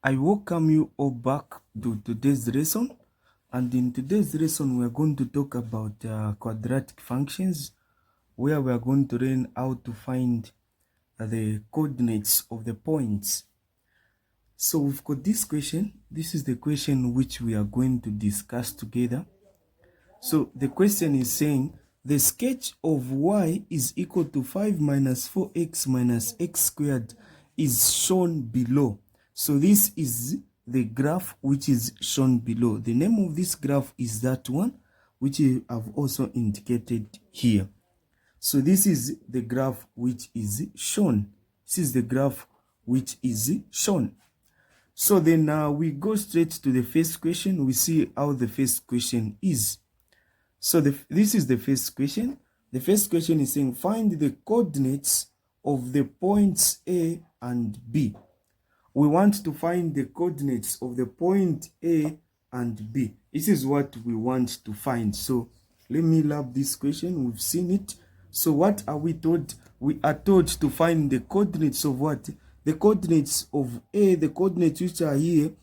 I welcome you all back to today's lesson, and in today's lesson we are going to talk about quadratic functions, where we are going to learn how to find the coordinates of the points. So we've got this question. This is the question which we are going to discuss together. So the question is saying the sketch of y is equal to 5 minus 4x minus x squared is shown below. So this is the graph which is shown below. The name of this graph is that one, which I've also indicated here. So this is the graph which is shown. This is the graph which is shown. So then we go straight to the first question. We see how the first question is. So this is the first question. The first question is saying find the coordinates of the points A and B. We want to find the coordinates of the point A and B. This is what we want to find. So let me lab this question. We've seen it. So what are we told? We are told to find the coordinates of what? The coordinates of A, the coordinates which are here,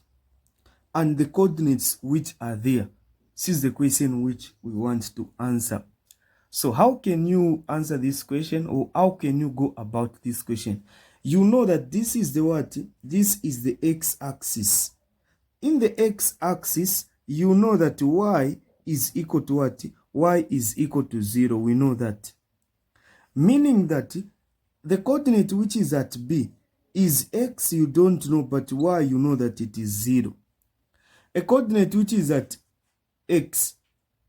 and the coordinates which are there. This is the question which we want to answer. So how can you answer this question, or how can you go about this question? You know that this is the what? This is the x-axis. In the x-axis, you know that y is equal to what? Y is equal to 0. We know that. Meaning that the coordinate which is at B is x, you don't know, but y, you know that it is 0. A coordinate which is at x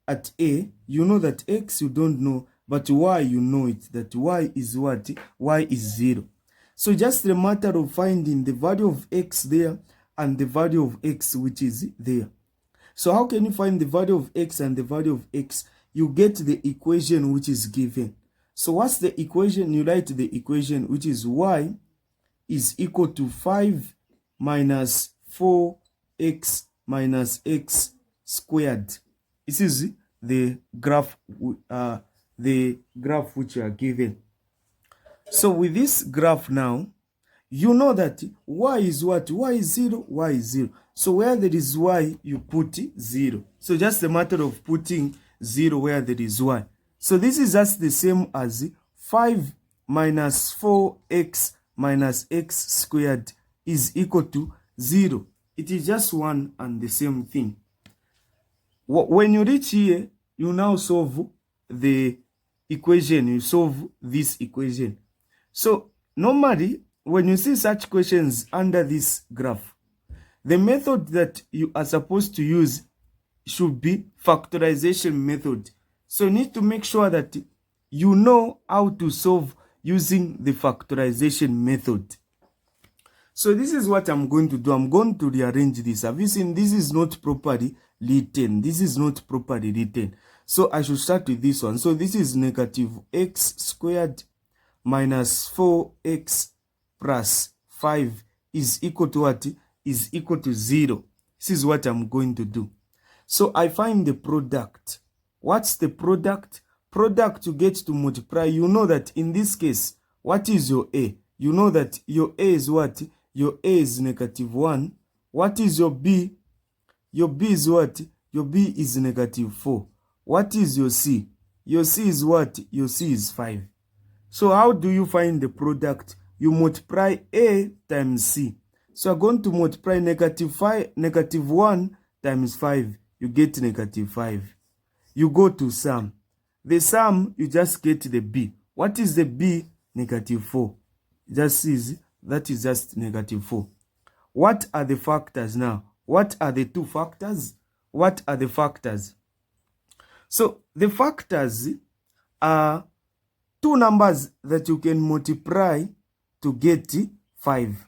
at A, you know that x you don't know, but y you know it, that y is what? Y is 0. So just a matter of finding the value of x there and the value of x which is there. So how can you find the value of x and the value of x? You get the equation which is given. So what's the equation? You write the equation which is y is equal to 5 minus 4x minus x squared. This is the graph which you are given. So with this graph now, you know that y is what? Y is 0, y is 0. So where there is y, you put 0. So just a matter of putting 0 where there is y. So this is just the same as 5 minus 4x minus x squared is equal to 0. It is just one and the same thing. When you reach here, you now solve the equation. You solve this equation. So normally, when you see such questions under this graph, the method that you are supposed to use should be factorization method. So you need to make sure that you know how to solve using the factorization method. So this is what I'm going to do. I'm going to rearrange this. Have you seen? This is not properly written. This is not properly written. So I should start with this one. So this is negative x squared minus 4x plus 5 is equal to what? Is equal to 0. This is what I'm going to do. So I find the product. What's the product? Product you get to multiply. You know that in this case, what is your A? You know that your A is what? Your A is negative 1. What is your B? Your B is what? Your B is negative 4. What is your C? Your C is what? Your C is 5. So how do you find the product? You multiply A times C. So I'm going to multiply negative 1 times 5. You get negative 5. You go to sum. The sum, you just get the B. What is the B? Negative 4. That is just negative 4. What are the factors now? What are the two factors? What are the factors? So the factors are two numbers that you can multiply to get 5.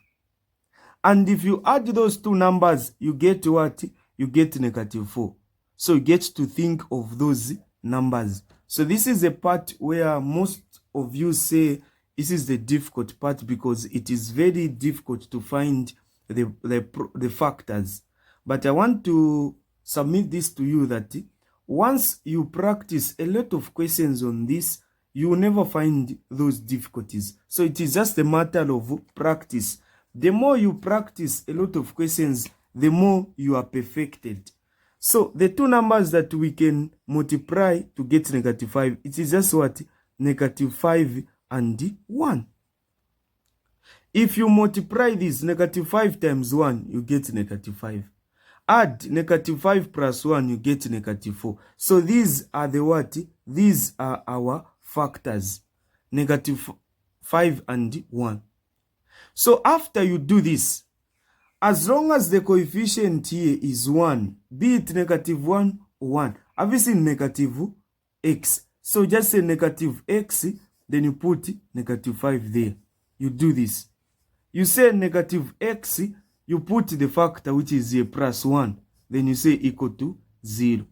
And if you add those two numbers, you get what? You get negative 4. So you get to think of those numbers. So this is a part where most of you say this is the difficult part, because it is very difficult to find the factors. But I want to submit this to you that once you practice a lot of questions on this, you will never find those difficulties. So it is just a matter of practice. The more you practice a lot of questions, the more you are perfected. So the two numbers that we can multiply to get negative 5, it is just what? Negative 5 and 1. If you multiply this, negative 5 times 1, you get negative 5. Add negative 5 plus 1, you get negative 4. So these are the what? These are our factors. Negative 5 and 1. So after you do this, as long as the coefficient here is 1, be it negative 1 or 1, have you seen negative x? So just say negative x, then you put negative 5 there. You do this. You say negative x, you put the factor which is here plus 1, then you say equal to 0.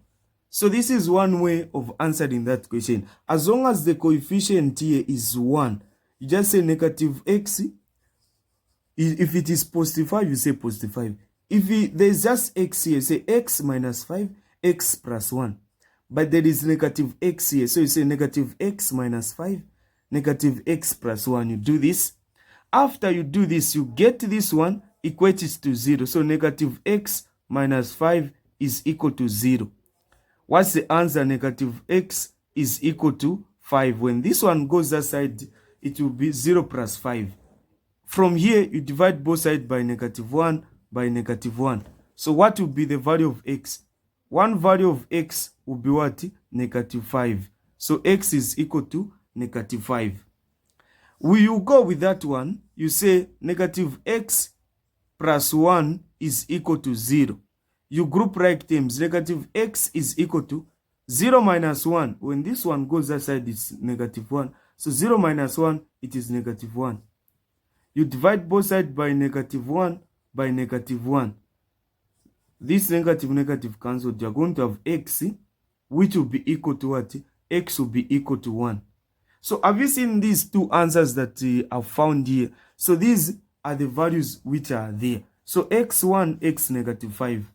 So this is one way of answering that question. As long as the coefficient here is 1, you just say negative x. If it is positive 5, you say positive 5. If there's just x here, say x minus 5, x plus 1. But there is negative x here, so you say negative x minus 5, negative x plus 1. You do this. After you do this, you get this one, equate it to 0. So negative x minus 5 is equal to 0. What's the answer? Negative x is equal to 5. When this one goes aside, it will be 0 plus 5. From here, you divide both sides by negative 1 by negative 1. So what will be the value of x? One value of x will be what? Negative 5. So x is equal to negative 5. Will you go with that one? You say negative x plus 1 is equal to 0. You group right terms. Negative x is equal to 0 minus 1. When this one goes aside, it's negative 1. So 0 minus 1, it is negative 1. You divide both sides by negative 1 by negative 1. This negative cancelled. You are going to have x, which will be equal to what? X will be equal to 1. So have you seen these two answers that I've found here? So these are the values which are there. So x1, x negative 5.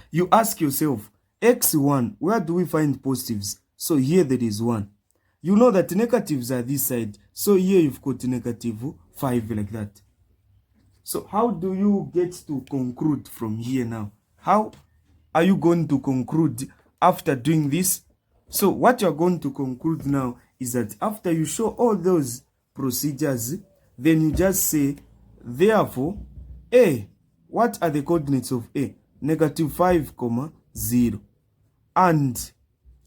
You ask yourself, x1, where do we find positives? So here there is 1. You know that negatives are this side. So here you've got negative 5 like that. So how do you get to conclude from here now? How are you going to conclude after doing this? So what you're going to conclude now is that after you show all those procedures, then you just say, therefore, A, what are the coordinates of A? Negative 5, 0. And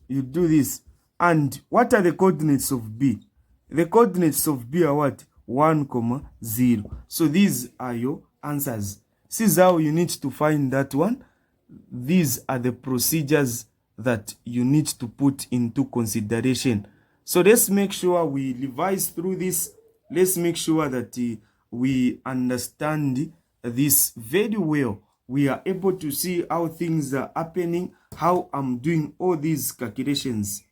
you do this. And what are the coordinates of B? The coordinates of B are what? 1, 0. So these are your answers. This is how you need to find that one. These are the procedures that you need to put into consideration. So let's make sure we revise through this. Let's make sure that we understand this very well. We are able to see how things are happening, how I'm doing all these calculations.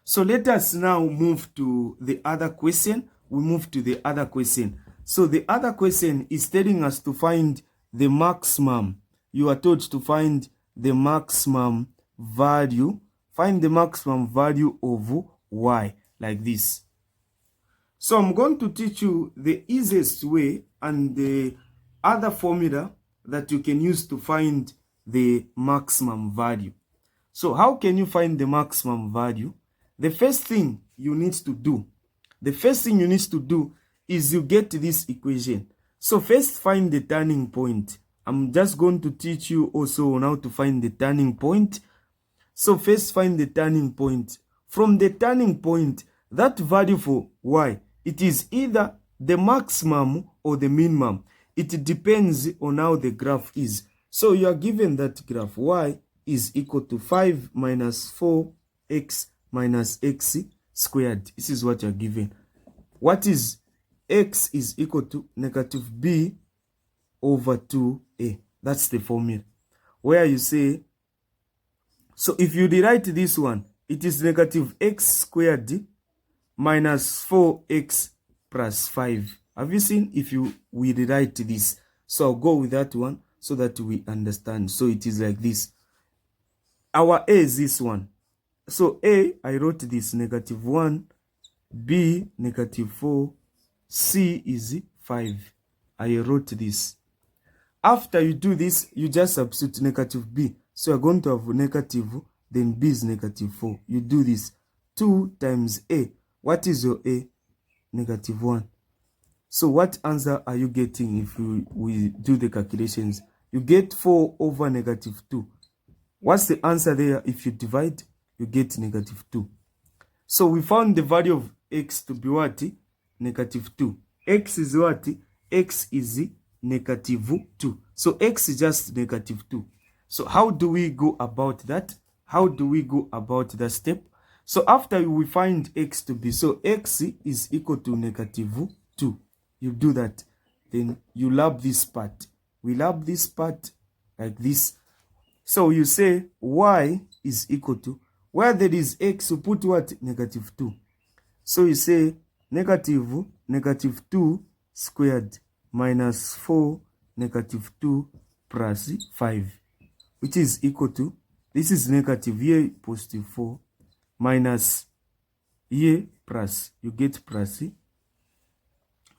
So let us now move to the other question. We move to the other question. So the other question is telling us to find the maximum. You are told to find the maximum value. Find the maximum value of y, like this. So I'm going to teach you the easiest way and the other formula that you can use to find the maximum value. So how can you find the maximum value? The first thing you need to do is you get this equation. So first find the turning point. I'm just going to teach you also on how to find the turning point. So first find the turning point. From the turning point, that value for y, it is either the maximum or the minimum. It depends on how the graph is. So you are given that graph y is equal to 5 minus 4x minus x squared. This is what you are given. What is x is equal to negative b over 2a. That's the formula. Where you say, so if you rewrite this one, it is negative x squared minus 4x plus 5. Have you seen if we rewrite this? So I'll go with that one so that we understand. So it is like this. Our a is this one. So a, I wrote this negative 1, b negative 4, c is 5. I wrote this. After you do this, you just substitute negative b. So you're going to have negative, then b is negative 4. You do this. 2 times a. What is your a? Negative 1. So what answer are you getting if we do the calculations? You get 4 over negative 2. What's the answer there? If you divide, you get negative 2. So we found the value of x to be what? Negative 2. X is what? X is negative 2. So x is just negative 2. So how do we go about that? How do we go about that step? So after we find x to be, so x is equal to negative 2. You do that. Then you lab this part. We lab this part like this. So you say y is equal to, where there is x, you put what? Negative 2. So you say negative 2 squared minus 4 negative 2 plus 5, which is equal to, this is negative, here positive 4, minus here plus, you get plus,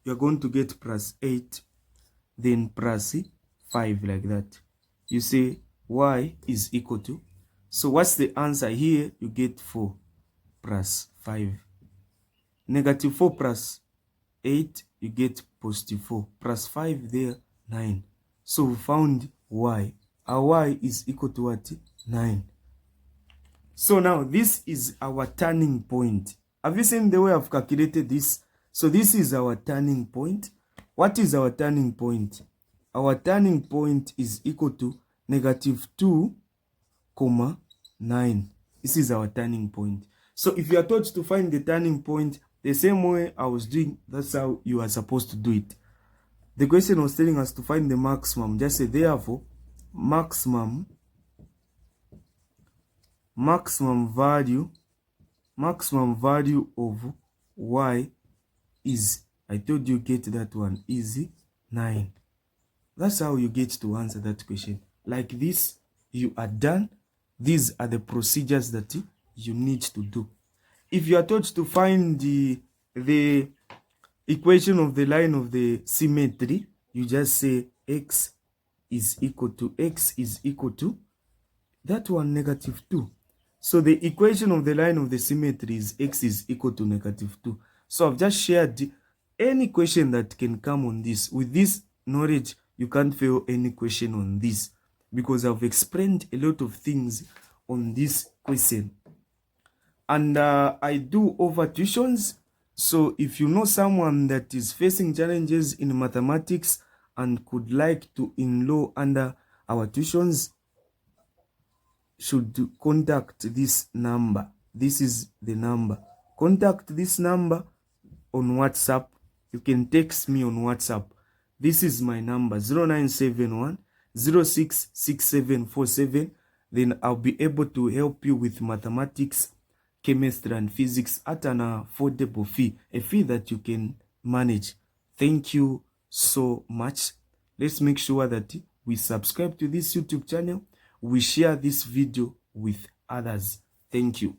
you're going to get plus 8, then plus 5 like that. You say y is equal to, so what's the answer here? You get 4 plus 5. Negative 4 plus 8, you get positive 4. Plus 5 there, 9. So we found y. Our y is equal to what? 9. So now this is our turning point. Have you seen the way I've calculated this? So this is our turning point. What is our turning point? Our turning point is equal to negative 2, 9. This is our turning point. So if you are taught to find the turning point the same way I was doing, that's how you are supposed to do it. The question was telling us to find the maximum. Just say therefore maximum value of y is, I told you get that one, is 9. That's how you get to answer that question. Like this, you are done. These are the procedures that you need to do. If you are taught to find the equation of the line of the symmetry, you just say x is equal to that one, negative 2. So the equation of the line of the symmetry is x is equal to negative 2. So I've just shared any question that can come on this. With this knowledge, you can't fail any question on this, because I've explained a lot of things on this question. And I do over tuitions. So if you know someone that is facing challenges in mathematics and could like to enroll under our tuitions, should contact this number. This is the number. Contact this number on WhatsApp. You can text me on WhatsApp. This is my number, 0971 066747. Then I'll be able to help you with mathematics, chemistry, and physics at an affordable fee, a fee that you can manage. Thank you so much. Let's make sure that we subscribe to this YouTube channel. We share this video with others. Thank you.